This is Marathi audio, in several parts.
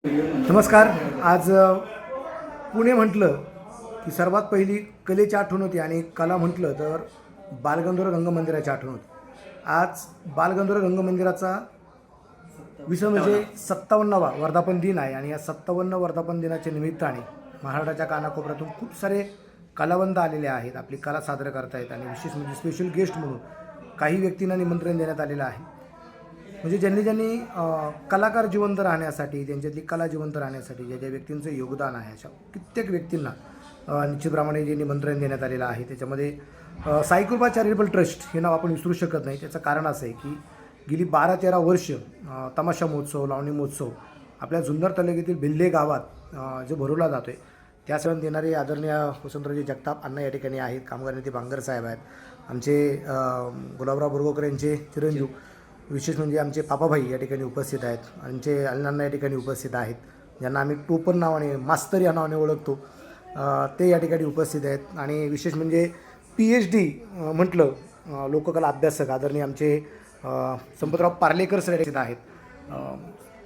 नमस्कार. आज पुणे म्हटलं की सर्वात पहिली कलेची आठवण होती आणि कला म्हटलं तर बालगंधर्व रंगमंदिराची आठवण होती. आज बालगंधर्व रंगमंदिराचा विषय म्हणजे 57वा वर्धापन दिन आहे आणि या 57 वर्धापन दिनाच्या निमित्ताने महाराष्ट्राच्या कानाकोपऱ्यातून खूप सारे कलावंत आलेले आहेत, आपली कला सादर करतायत आणि विशेष म्हणजे स्पेशल गेस्ट म्हणून काही व्यक्तींना निमंत्रण देण्यात आलेलं आहे. म्हणजे ज्यांनी कलाकार जिवंत राहण्यासाठी, त्यांच्यातली कला जिवंत राहण्यासाठी ज्या ज्या व्यक्तींचं योगदान आहे, अशा कित्येक व्यक्तींना निश्चितप्रमाणे जे निमंत्रण देण्यात आलेलं आहे. त्याच्यामध्ये साईकृपा चॅरिटेबल ट्रस्ट हे नाव आपण विसरू शकत नाही. त्याचं कारण असं आहे की गेली 12-13 वर्ष तमाशा महोत्सव, लावणी महोत्सव आपल्या जुन्नर तालुक्यातील भिल्ले गावात जो भरवला जातो आहे, त्या सेवन देणारे आदरणीय वसंतरावजी जगताप अण्णा या ठिकाणी आहेत. कामगार नेते बांगर साहेब आहेत, आमचे गुलाबराव बोरगोकर यांचे चिरंजीव, विशेष म्हणजे आमचे पापाभाई या ठिकाणी उपस्थित आहेत, आमचे अण्णांना या ठिकाणी उपस्थित आहेत, ज्यांना आम्ही टोपण नावाने, मास्तर या नावाने ओळखतो, ते या ठिकाणी उपस्थित आहेत. आणि विशेष म्हणजे PhD म्हटलं लोककला अभ्यासक आदरणीय आमचे संपतराव पार्लेकर सर या आहेत.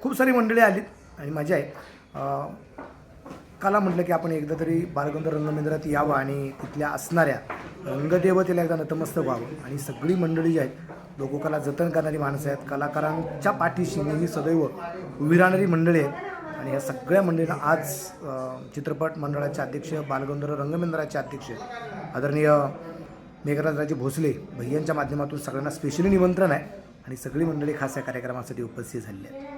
खूप सारी मंडळी आलीत आणि मजा आहे. कला म्हटलं की आपण एकदा तरी बालगंधर्व रंगमंदिरात यावं आणि तिथल्या असणाऱ्या रंगदेवतेला एकदा नतमस्तक व्हावं. आणि सगळी मंडळी जी आहेत लोककला जतन करणारी माणसं आहेत, कलाकारांच्या पाठीशी नेहमी सदैव उभी राहणारी मंडळी आहेत. आणि या सगळ्या मंडळींना आज चित्रपट मंडळाचे अध्यक्ष, बालगंधर्व रंगमंदिराचे अध्यक्ष आदरणीय मेघराजराजे भोसले भैयांच्या माध्यमातून सगळ्यांना स्पेशली निमंत्रण आहे आणि सगळी मंडळी खास या कार्यक्रमासाठी उपस्थित झालेली आहेत.